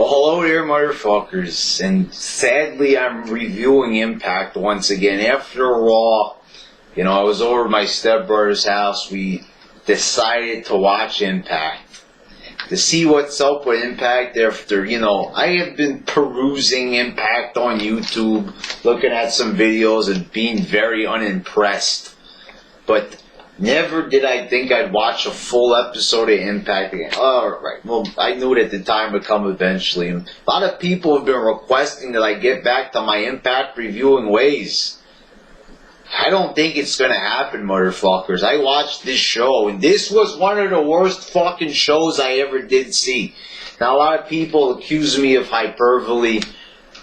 Well, hello there, motherfuckers. And sadly, I'm reviewing Impact once again. After Raw, I was over at my stepbrother's house. We decided to watch Impact. To see what's up with Impact after, I have been perusing Impact on YouTube, looking at some videos and being very unimpressed. But never did I think I'd watch a full episode of Impact again. Alright, well, I knew it at the time would come eventually. And a lot of people have been requesting that I get back to my Impact reviewing ways. I don't think it's gonna happen, motherfuckers. I watched this show, and this was one of the worst fucking shows I ever did see. Now, a lot of people accuse me of hyperbole.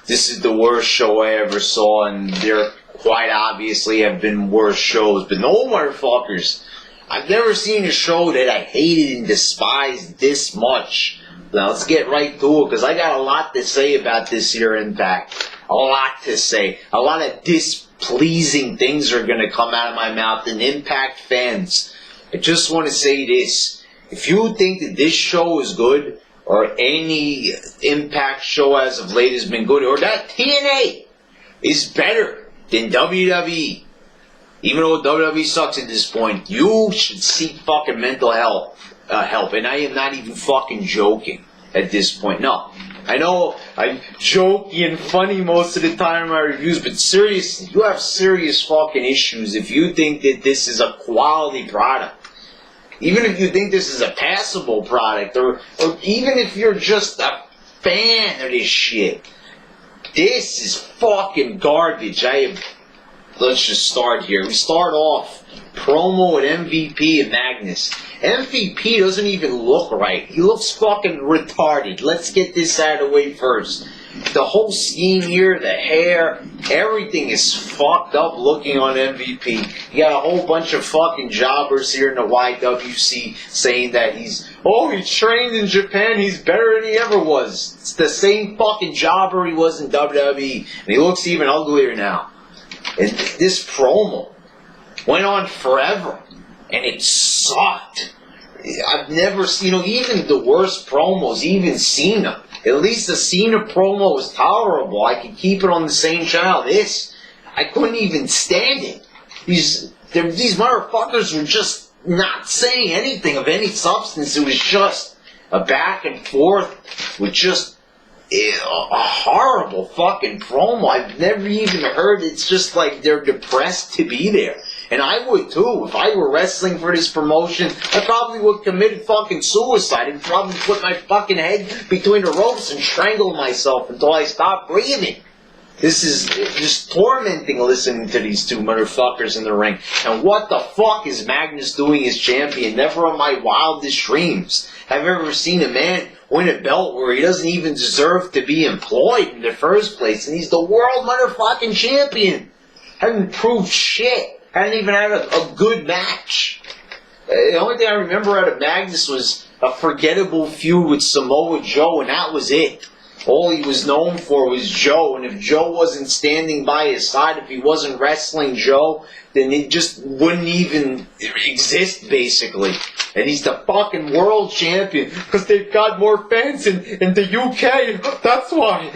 This is the worst show I ever saw, and there quite obviously have been worse shows. But no, motherfuckers, I've never seen a show that I hated and despised this much. Now, let's get right to it, because I got a lot to say about this here Impact. A lot to say. A lot of displeasing things are going to come out of my mouth. And Impact fans, I just want to say this. If you think that this show is good, or any Impact show as of late has been good, or that TNA is better than WWE, even though WWE sucks at this point, you should seek fucking mental help. And I am not even fucking joking at this point. No, I know I'm jokey and funny most of the time in my reviews, but seriously, you have serious fucking issues if you think that this is a quality product. Even if you think this is a passable product, or even if you're just a fan of this shit. This is fucking garbage. Let's just start here. We start off promo with MVP and Magnus. MVP doesn't even look right. He looks fucking retarded. Let's get this out of the way first. The whole scheme here, the hair, everything is fucked up looking on MVP. You got a whole bunch of fucking jobbers here in the YWC saying that he trained in Japan, he's better than he ever was. It's the same fucking jobber he was in WWE, and he looks even uglier now. And this promo went on forever, and it sucked. I've never seen, even the worst promos, even Cena. At least the Cena promo was tolerable. I could keep it on the same channel. This, I couldn't even stand it. These motherfuckers were just not saying anything of any substance. It was just a back and forth with just a horrible fucking promo. I've never even heard. It's just like they're depressed to be there. And I would too. If I were wrestling for this promotion, I probably would commit fucking suicide and probably put my fucking head between the ropes and strangle myself until I stop breathing. This is just tormenting listening to these two motherfuckers in the ring. And what the fuck is Magnus doing as champion? Never in my wildest dreams have I ever seen a man win a belt where he doesn't even deserve to be employed in the first place. And he's the world motherfucking champion. Haven't proved shit. Hadn't even had a good match. The only thing I remember out of Magnus was a forgettable feud with Samoa Joe, and that was it. All he was known for was Joe, and if Joe wasn't standing by his side, if he wasn't wrestling Joe, then it just wouldn't even exist, basically. And he's the fucking world champion, because they've got more fans in the UK, that's why.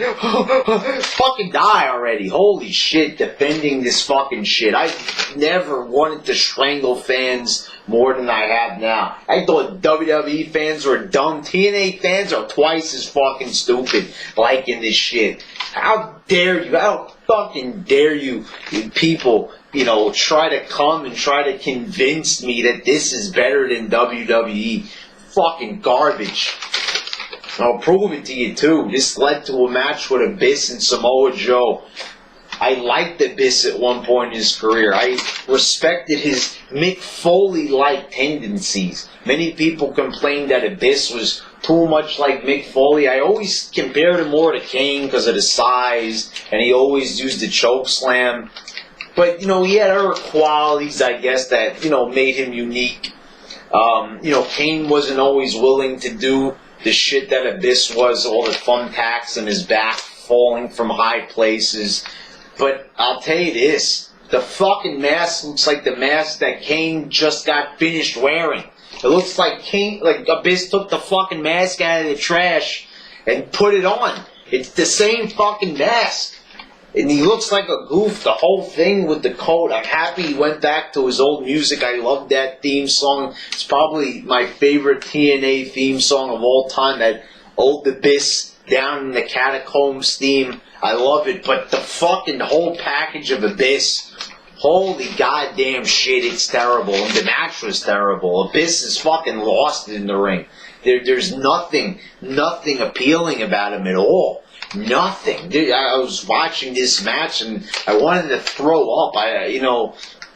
Fucking die already, holy shit, defending this fucking shit. I've never wanted to strangle fans more than I have now. I thought WWE fans were dumb. TNA fans are twice as fucking stupid liking this shit. How dare you, how fucking dare you people, try to come and try to convince me that this is better than WWE. Fucking garbage. I'll prove it to you too. This led to a match with Abyss and Samoa Joe. I liked Abyss at one point in his career. I respected his Mick Foley-like tendencies. Many people complained that Abyss was too much like Mick Foley. I always compared him more to Kane because of the size, and he always used the choke slam. But, he had other qualities, I guess, that, made him unique. Kane wasn't always willing to do the shit that Abyss was, all the thumbtacks in his back, falling from high places. But I'll tell you this, the fucking mask looks like the mask that Kane just got finished wearing. It looks like Abyss took the fucking mask out of the trash and put it on. It's the same fucking mask. And he looks like a goof, the whole thing with the coat. I'm happy he went back to his old music. I love that theme song. It's probably my favorite TNA theme song of all time, that Old Abyss Down in the Catacombs theme. I love it, but the fucking whole package of Abyss, holy goddamn shit, it's terrible. And the match was terrible. Abyss is fucking lost in the ring. There's nothing appealing about him at all. Nothing. Dude, I was watching this match and I wanted to throw up.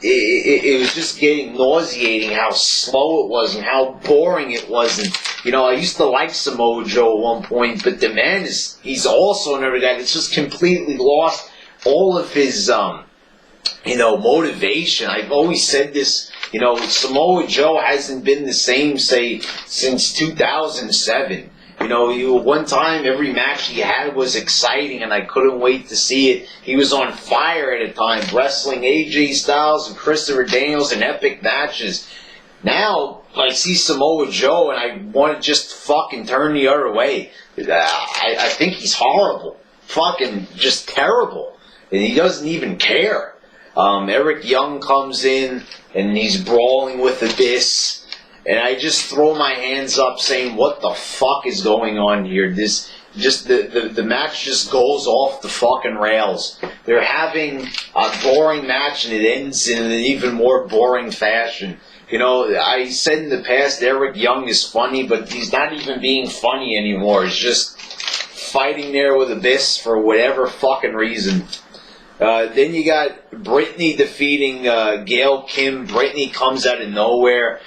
It was just getting nauseating how slow it was and how boring it was. And, I used to like Samoa Joe at one point, but the man he's also another guy that's just completely lost all of his, motivation. I've always said this, Samoa Joe hasn't been the same, say, since 2007. One time every match he had was exciting and I couldn't wait to see it. He was on fire at a time, wrestling AJ Styles and Christopher Daniels in epic matches. Now, I see Samoa Joe and I want to just fucking turn the other way. I think he's horrible. Fucking just terrible. And he doesn't even care. Eric Young comes in and he's brawling with Abyss. And I just throw my hands up saying, what the fuck is going on here? The match just goes off the fucking rails. They're having a boring match and it ends in an even more boring fashion. I said in the past Eric Young is funny, but he's not even being funny anymore. He's just fighting there with Abyss for whatever fucking reason. Then you got Brittany defeating Gail Kim. Brittany comes out of nowhere.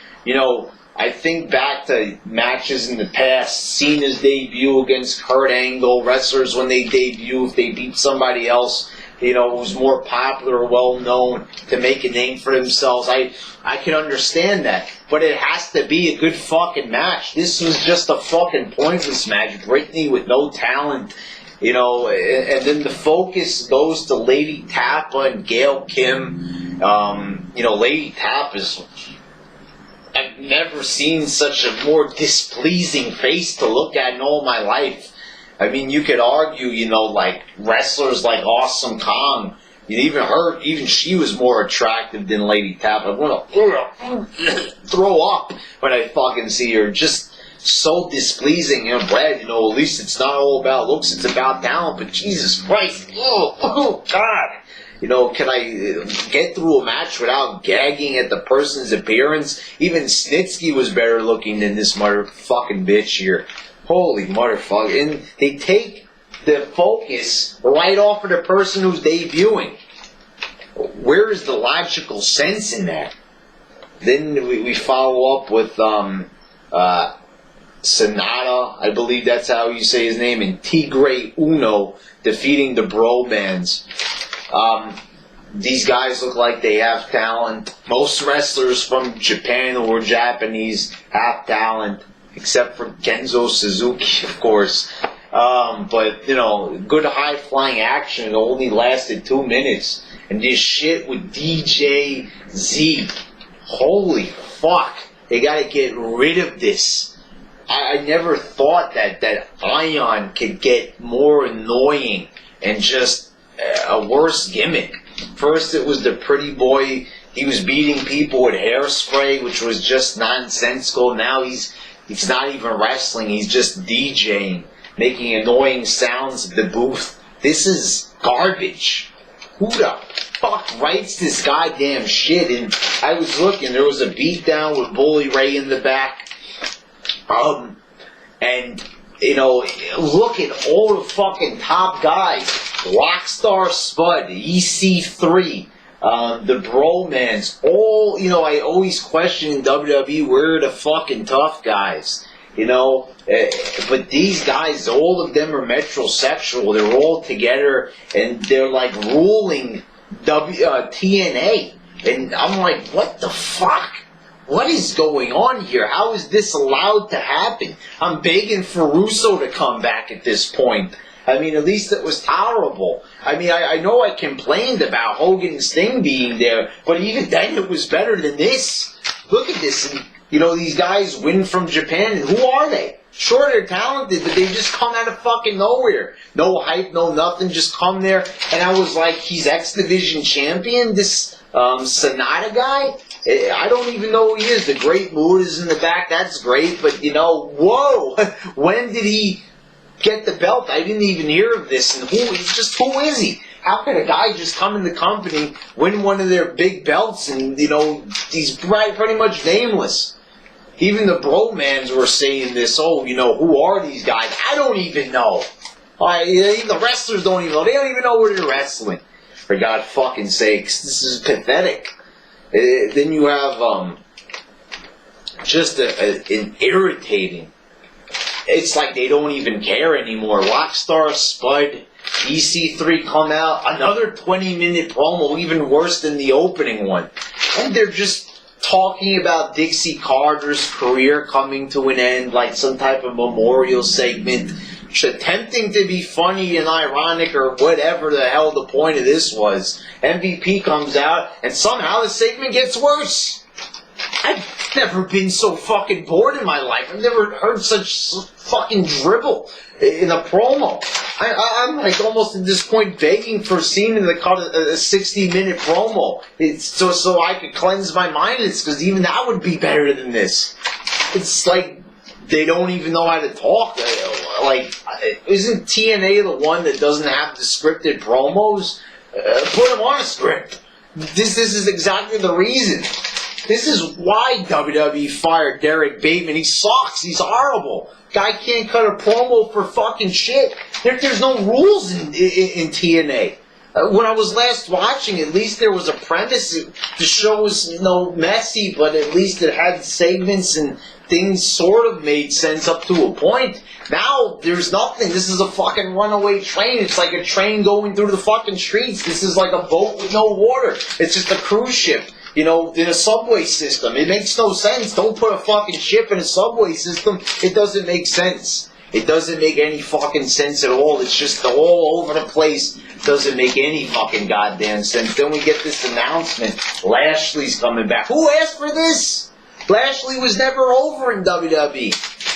I think back to matches in the past, Cena's debut against Kurt Angle, wrestlers when they debut, if they beat somebody else, who's more popular or well-known to make a name for themselves. I can understand that, but it has to be a good fucking match. This was just a fucking pointless match. Brittany with no talent, and then the focus goes to Lady Tappa and Gail Kim. Lady Tappa's... I've never seen such a more displeasing face to look at in all my life. I mean, you could argue, like wrestlers like Awesome Kong. Even she was more attractive than Lady Tappa. I want to throw up when I fucking see her. Just so displeasing. Brad, at least it's not all about looks, it's about talent. But Jesus Christ, oh God. Can I get through a match without gagging at the person's appearance? Even Snitsky was better looking than this motherfucking bitch here. Holy motherfucker. And they take the focus right off of the person who's debuting. Where is the logical sense in that? Then we follow up with Sonata, I believe that's how you say his name, and Tigre Uno defeating the Bro Bands. These guys look like they have talent. Most wrestlers from Japan or Japanese have talent, except for Kenzo Suzuki, of course. But, good high-flying action. It only lasted 2 minutes. And this shit with DJ Z. Holy fuck. They gotta get rid of this. I never thought that Ion could get more annoying and just a worse gimmick. First it was the pretty boy, he was beating people with hairspray, which was just nonsensical. Now he's not even wrestling, he's just DJing, making annoying sounds at the booth. This is garbage. Who the fuck writes this goddamn shit? And I was looking, there was a beatdown with Bully Ray in the back. Look at all the fucking top guys. Rockstar Spud, EC3, the Bromans, all, I always question in WWE, where are the fucking tough guys? But these guys, all of them are metrosexual. They're all together, and they're like ruling TNA. And I'm like, what the fuck? What is going on here? How is this allowed to happen? I'm begging for Russo to come back at this point. I mean, at least it was tolerable. I mean, I know I complained about Hogan and Sting being there, but even then it was better than this. Look at this. And, these guys win from Japan, and who are they? Sure, they're talented, but they just come out of fucking nowhere. No hype, no nothing, just come there. And I was like, he's X Division champion, this Sonata guy? I don't even know who he is. The Great Mood is in the back, that's great, but whoa! When did he get the belt? I didn't even hear of this, and who is he? How could a guy just come in the company, win one of their big belts, and, he's pretty much nameless? Even the bromans were saying this, who are these guys? I don't even know. Even the wrestlers don't even know. They don't even know where they're wrestling. For God fucking sakes, this is pathetic. Then you have just an irritating. It's like they don't even care anymore. Rockstar, Spud, EC3 come out, another 20-minute promo, even worse than the opening one. And they're just talking about Dixie Carter's career coming to an end, like some type of memorial segment, attempting to be funny and ironic or whatever the hell the point of this was. MVP comes out, and somehow the segment gets worse. I've never been so fucking bored in my life. I've never heard such fucking dribble in a promo. I'm like almost at this point begging for Cena to cut a 60-minute promo. It's so I could cleanse my mind. It's because even that would be better than this. It's like they don't even know how to talk. Like, isn't TNA the one that doesn't have the scripted promos? Put them on a script. This is exactly the reason. This is why WWE fired Derek Bateman. He sucks. He's horrible. Guy can't cut a promo for fucking shit. There's no rules in TNA. When I was last watching, at least there was a premise. The show was messy, but at least it had segments and things sort of made sense up to a point. Now, there's nothing. This is a fucking runaway train. It's like a train going through the fucking streets. This is like a boat with no water. It's just a cruise ship. In a subway system. It makes no sense. Don't put a fucking ship in a subway system. It doesn't make sense. It doesn't make any fucking sense at all. It's just all over the place. Doesn't make any fucking goddamn sense. Then we get this announcement. Lashley's coming back. Who asked for this? Lashley was never over in WWE.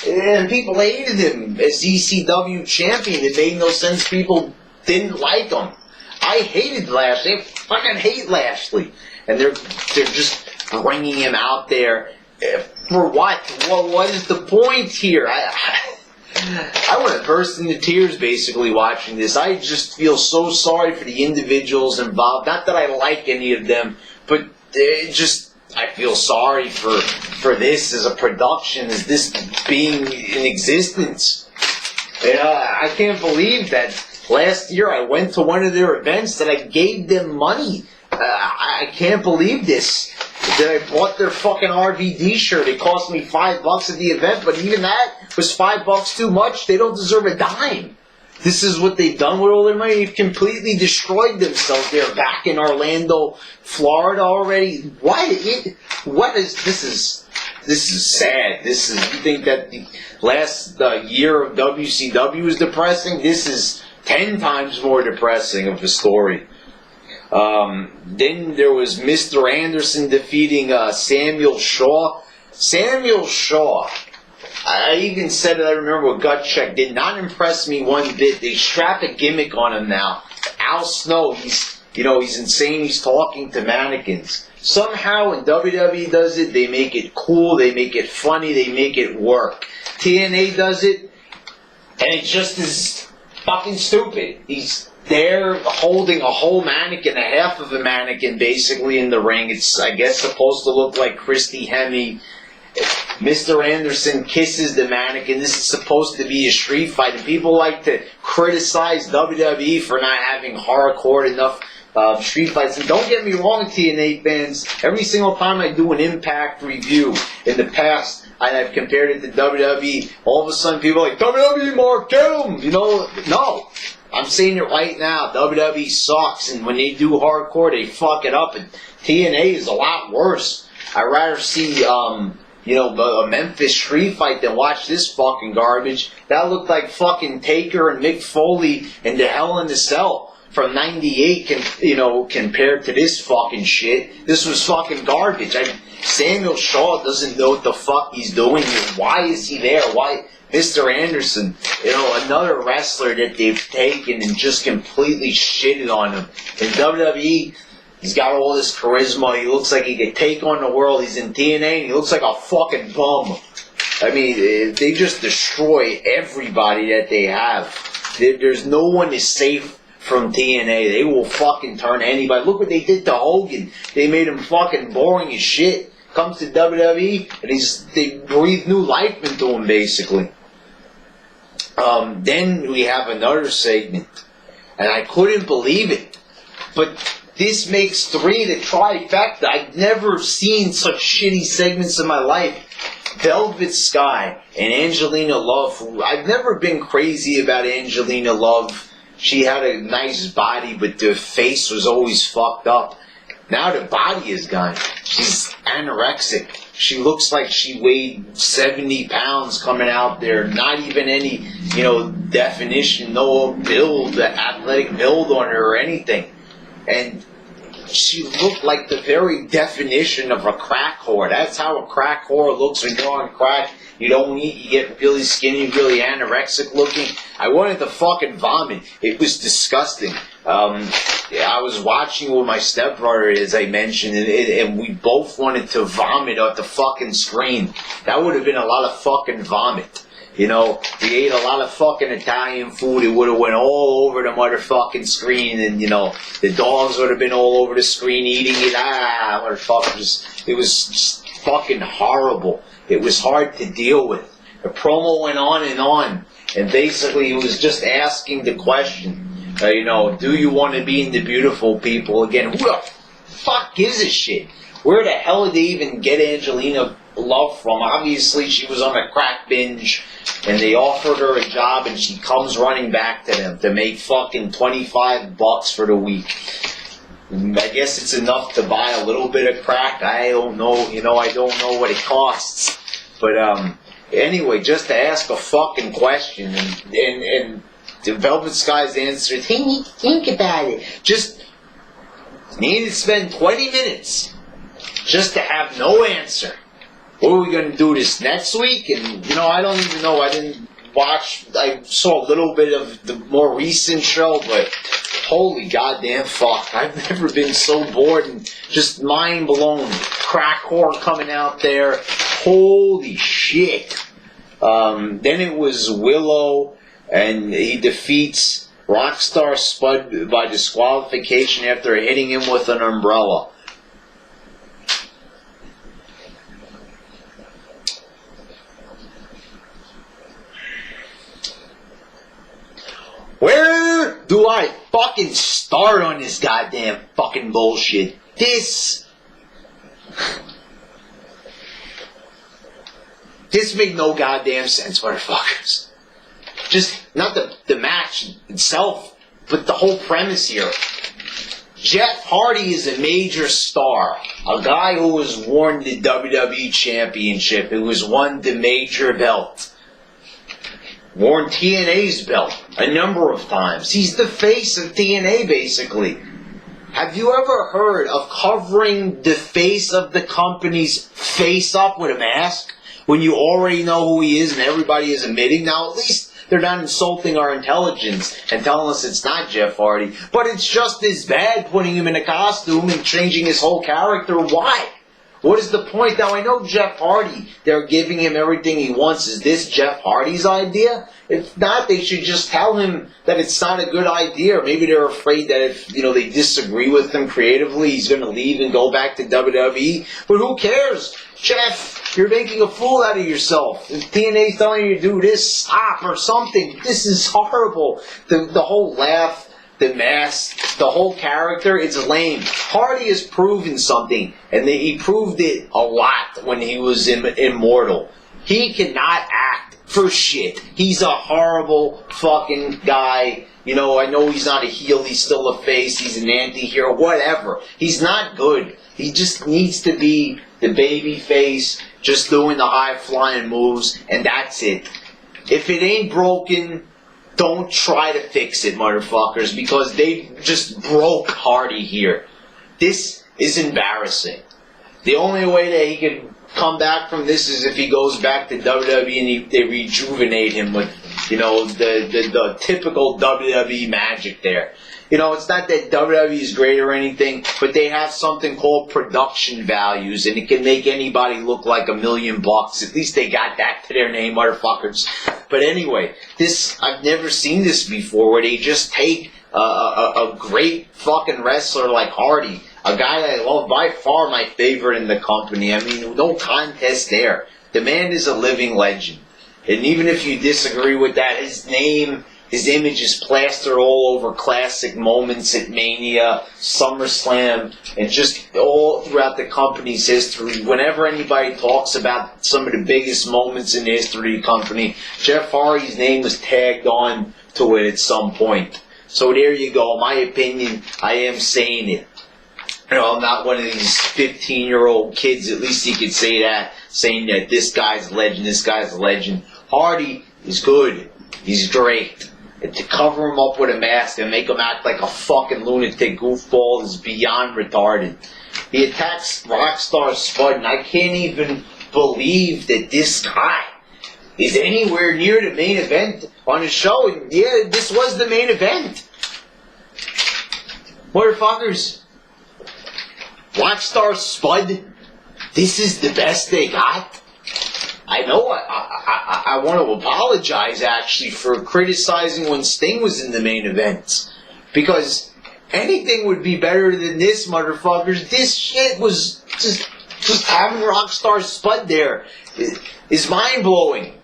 And people hated him as ECW champion. It made no sense. People didn't like him. I hated Lashley. I fucking hate Lashley. And they're just bringing him out there for what? What is the point here? I want to burst into tears basically watching this. I just feel so sorry for the individuals involved. Not that I like any of them, but I feel sorry for this as a production, as this being in existence. I can't believe that last year I went to one of their events that I gave them money. I can't believe this. That I bought their fucking RVD shirt. It cost me $5 at the event, but even that was $5 too much. They don't deserve a dime. This is what they've done with all their money. They've completely destroyed themselves. They're back in Orlando, Florida already. This is sad. You think that the last year of WCW is depressing? This is 10 times more depressing of a story. Then there was Mr. Anderson defeating Samuel Shaw. Samuel Shaw, I even said it, I remember with Gut Check, did not impress me one bit. They strap a gimmick on him now. Al Snow, he's insane, he's talking to mannequins. Somehow when WWE does it, they make it cool, they make it funny, they make it work. TNA does it, and it just is fucking stupid. He's there holding a whole mannequin, a half of a mannequin basically in the ring. It's, I guess, supposed to look like Christy Hemme. Mr. Anderson kisses the mannequin. This is supposed to be a street fight, and people like to criticize WWE for not having hardcore enough street fights. And don't get me wrong, TNA fans, every single time I do an Impact review in the past, and I've compared it to WWE, all of a sudden people are like, WWE, Mark, get him! No. I'm saying it right now, WWE sucks, and when they do hardcore, they fuck it up, and TNA is a lot worse. I'd rather see, a Memphis street fight than watch this fucking garbage. That looked like fucking Taker and Mick Foley in the Hell in the Cell from '98, compared to this fucking shit. This was fucking garbage. Samuel Shaw doesn't know what the fuck he's doing here. Why is he there? Why? Mr. Anderson, another wrestler that they've taken and just completely shitted on him. In WWE, he's got all this charisma. He looks like he could take on the world. He's in TNA and he looks like a fucking bum. I mean, they just destroy everybody that they have. There's no one is safe from TNA. They will fucking turn anybody. Look what they did to Hogan. They made him fucking boring as shit. Comes to WWE and they breathe new life into him, basically. Then we have another segment, and I couldn't believe it, but this makes 3 the trifecta. I've never seen such shitty segments in my life. Velvet Sky and Angelina Love. I've never been crazy about Angelina Love. She had a nice body, but the face was always fucked up. Now the body is gone. She's anorexic. She looks like she weighed 70 pounds coming out there. Not even any, definition, no build, athletic build on her or anything. And she looked like the very definition of a crack whore. That's how a crack whore looks when you're on crack. You don't eat, you get really skinny, really anorexic looking. I wanted to fucking vomit. It was disgusting. I was watching with my stepbrother, as I mentioned, and we both wanted to vomit at the fucking screen. That would have been a lot of fucking vomit. We ate a lot of fucking Italian food. It would have went all over the motherfucking screen, and the dogs would have been all over the screen eating it. Motherfuckers! It was just fucking horrible. It was hard to deal with. The promo went on, and basically it was just asking the question, do you want to be in the beautiful people again? Who the fuck gives a shit? Where the hell did they even get Angelina Love from? Obviously she was on a crack binge, and they offered her a job, and she comes running back to them to make fucking $25 for the week. I guess it's enough to buy a little bit of crack. I don't know, I don't know what it costs. But anyway, just to ask a fucking question, and the Velvet Sky's answer, think about it. Just needed to spend 20 minutes just to have no answer. What are we going to do this next week? And, I don't even know. I didn't watch. I saw a little bit of the more recent show, but holy goddamn fuck. I've never been so bored and just mind blown. Crack whore coming out there. Holy shit. Then it was Willow, and he defeats Rockstar Spud by disqualification after hitting him with an umbrella. Where do I fucking start on this goddamn fucking bullshit? This made no goddamn sense, motherfuckers. Just, not the match itself, but the whole premise here. Jeff Hardy is a major star. A guy who has worn the WWE Championship, who has won the major belt. Worn TNA's belt a number of times. He's the face of TNA, basically. Have you ever heard of covering the face of the company's face up with a mask when you already know who he is and everybody is admitting? Now, at least they're not insulting our intelligence and telling us it's not Jeff Hardy. But it's just as bad putting him in a costume and changing his whole character. Why? What is the point? Now, I know Jeff Hardy, they're giving him everything he wants. Is this Jeff Hardy's idea? If not, they should just tell him that it's not a good idea. Or maybe they're afraid that if, they disagree with him creatively, he's going to leave and go back to WWE. But who cares? Jeff, you're making a fool out of yourself. If TNA's telling you to do this, stop or something. This is horrible. The whole laugh, the mask, the whole character, it's lame. Hardy has proven something, and he proved it a lot when he was Immortal. He cannot act for shit. He's a horrible fucking guy. I know he's not a heel, he's still a face, he's an anti-hero, whatever. He's not good. He just needs to be the baby face, just doing the high-flying moves, and that's it. If it ain't broken, don't try to fix it, motherfuckers, because they just broke Hardy here. This is embarrassing. The only way that he could come back from this is if he goes back to WWE and they rejuvenate him with, the typical WWE magic there. It's not that WWE is great or anything, but they have something called production values, and it can make anybody look like $1 million. At least they got that to their name, motherfuckers. But anyway, I've never seen this before, where they just take a great fucking wrestler like Hardy, a guy that I love, by far my favorite in the company. I mean, no contest there. The man is a living legend. And even if you disagree with that, his image is plastered all over classic moments at Mania, SummerSlam, and just all throughout the company's history. Whenever anybody talks about some of the biggest moments in the history of the company, Jeff Hardy's name was tagged on to it at some point. So there you go. My opinion, I am saying it. I'm not one of these 15-year-old kids, at least you could say that, saying that this guy's a legend, this guy's a legend. Hardy is good. He's great. And to cover him up with a mask and make him act like a fucking lunatic goofball is beyond retarded. He attacks Rockstar Spud, and I can't even believe that this guy is anywhere near the main event on the show. And yeah, this was the main event. Motherfuckers. Rockstar Spud, this is the best they got? I know I want to apologize, actually, for criticizing when Sting was in the main event. Because anything would be better than this, motherfuckers. This shit was just having Rockstar Spud there is mind-blowing.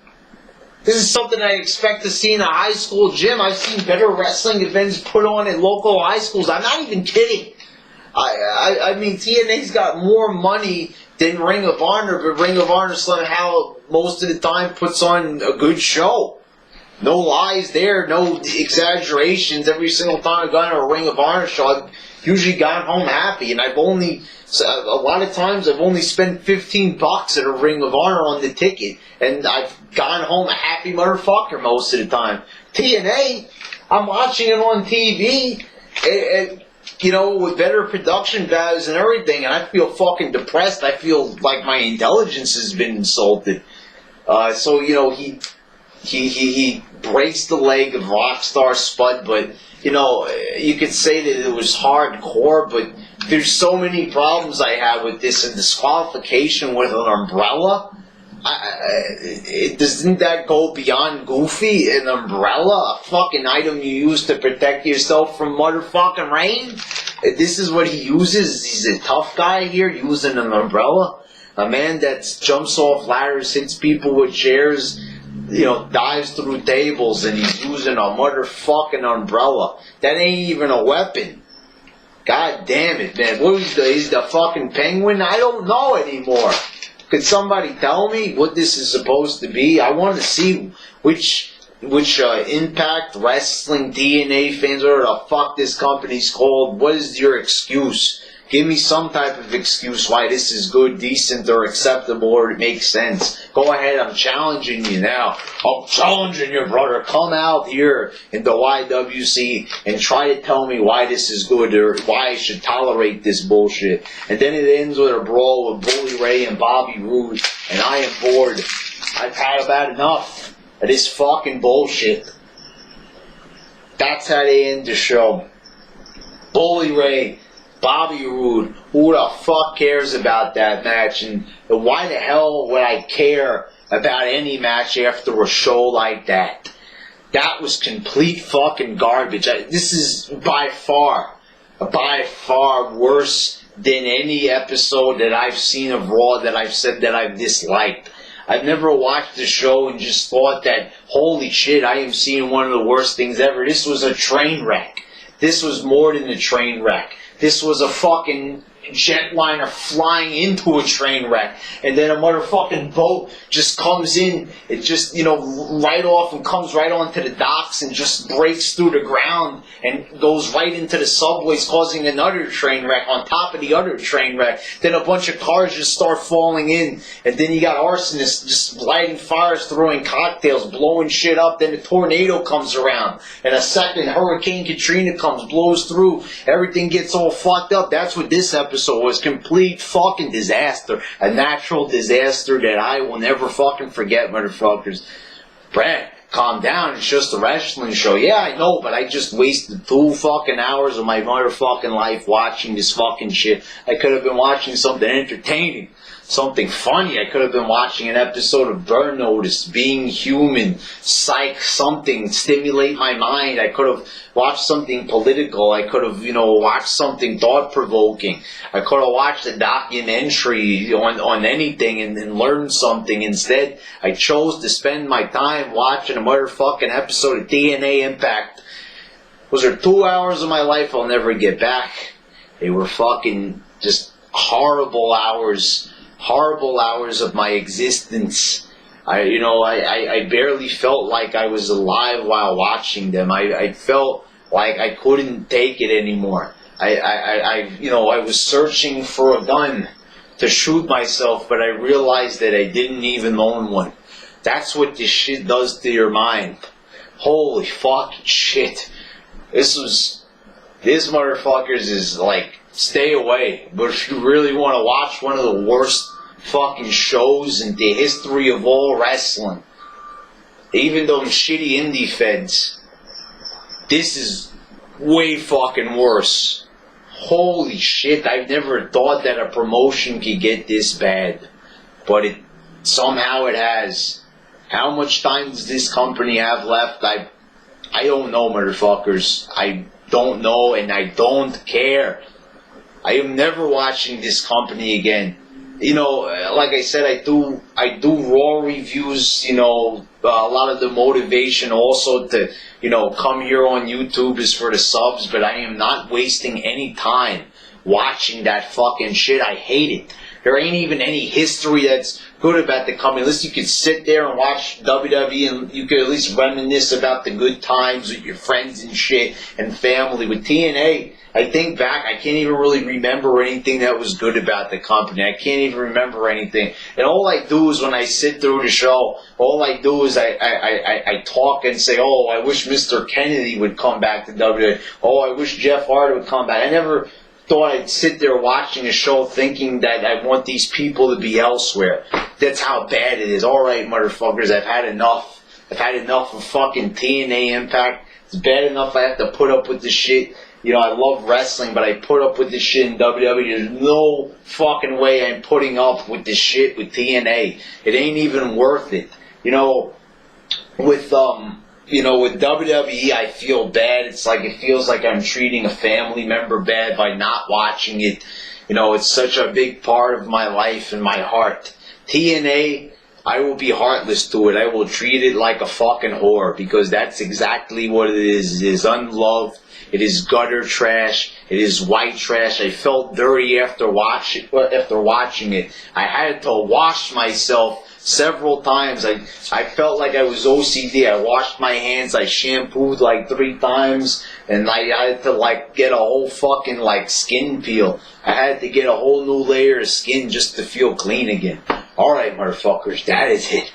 This is something I expect to see in a high school gym. I've seen better wrestling events put on at local high schools. I'm not even kidding. I mean, TNA's got more money than Ring of Honor, but Ring of Honor somehow most of the time puts on a good show. No lies there, no exaggerations. Every single time I've gone to a Ring of Honor show, I've usually gone home happy, and a lot of times I've only spent $15 at a Ring of Honor on the ticket, and I've gone home a happy motherfucker most of the time. TNA, I'm watching it on TV, and with better production values and everything, and I feel fucking depressed. I feel like my intelligence has been insulted. So he breaks the leg of Rockstar Spud, but you could say that it was hardcore, but there's so many problems I have with this, and disqualification with an umbrella. Doesn't that go beyond goofy? An umbrella? A fucking item you use to protect yourself from motherfucking rain? This is what he uses? He's a tough guy here using an umbrella? A man that jumps off ladders, hits people with chairs, dives through tables, and he's using a motherfucking umbrella. That ain't even a weapon. God damn it, man. What is the fucking Penguin? I don't know anymore. Could somebody tell me what this is supposed to be? I want to see which Impact Wrestling DNA fans, or the fuck this company's called. What is your excuse? Give me some type of excuse why this is good, decent, or acceptable, or it makes sense. Go ahead, I'm challenging you now. I'm challenging you, brother. Come out here in the YWC and try to tell me why this is good, or why I should tolerate this bullshit. And then it ends with a brawl with Bully Ray and Bobby Roode, and I am bored. I've had about enough of this fucking bullshit. That's how they end the show. Bully Ray, Bobby Roode, who the fuck cares about that match? And why the hell would I care about any match after a show like that? That was complete fucking garbage. This is by far worse than any episode that I've seen of Raw that I've said that I've disliked. I've never watched the show and just thought that, holy shit, I am seeing one of the worst things ever. This was a train wreck. This was more than a train wreck. This was a fucking jetliner flying into a train wreck, and then a motherfucking boat just comes in, it just, right off and comes right onto the docks and just breaks through the ground and goes right into the subways, causing another train wreck on top of the other train wreck. Then a bunch of cars just start falling in, and then you got arsonists just lighting fires, throwing cocktails, blowing shit up. Then a tornado comes around, and a second Hurricane Katrina comes, blows through, everything gets all fucked up. That's what this episode episode was complete fucking disaster. A natural disaster that I will never fucking forget, motherfuckers. Brad, calm down, it's just a wrestling show. Yeah, I know, but I just wasted 2 fucking hours of my motherfucking life watching this fucking shit. I could have been watching something entertaining, something funny. I could have been watching an episode of Burn Notice, Being Human, Psych, something, stimulate my mind. I could have watched something political. I could have, watched something thought-provoking. I could have watched a documentary on anything and learned something. Instead, I chose to spend my time watching a motherfucking episode of DNA Impact. Those are 2 hours of my life I'll never get back. They were fucking just horrible hours of my existence. I barely felt like I was alive while watching them. I felt like I couldn't take it anymore. I was searching for a gun to shoot myself, but I realized that I didn't even own one. That's what this shit does to your mind. Holy fucking shit. This motherfuckers is like, stay away. But if you really want to watch one of the worst fucking shows in the history of all wrestling, even those shitty indie feds, this is way fucking worse. Holy shit, I've never thought that a promotion could get this bad, but somehow it has. How much time does this company have left? I don't know, motherfuckers. I don't know, and I don't care. I am never watching this company again. Like I said, I do Raw reviews, a lot of the motivation also to, come here on YouTube is for the subs, but I am not wasting any time watching that fucking shit. I hate it. There ain't even any history that's good about the company. At least you could sit there and watch WWE and you could at least reminisce about the good times with your friends and shit and family. With TNA, I think back, I can't even really remember anything that was good about the company. I can't even remember anything. And all I do is when I sit through the show, all I do is I talk and say, oh, I wish Mr. Kennedy would come back to WWE. Oh, I wish Jeff Hardy would come back. I never thought I'd sit there watching a show thinking that I want these people to be elsewhere. That's how bad it is. Alright, motherfuckers, I've had enough. I've had enough of fucking TNA Impact. It's bad enough I have to put up with this shit. I love wrestling, but I put up with this shit in WWE. There's no fucking way I'm putting up with this shit with TNA. It ain't even worth it. With WWE, I feel bad. It feels like I'm treating a family member bad by not watching it. It's such a big part of my life and my heart. TNA, I will be heartless to it. I will treat it like a fucking whore, because that's exactly what it is. It is unloved. It is gutter trash. It is white trash. I felt dirty after watching it. I had to wash myself several times. I felt like I was OCD. I washed my hands. I shampooed like 3 times. And I had to get a whole fucking skin peel. I had to get a whole new layer of skin just to feel clean again. Alright, motherfuckers. That is it.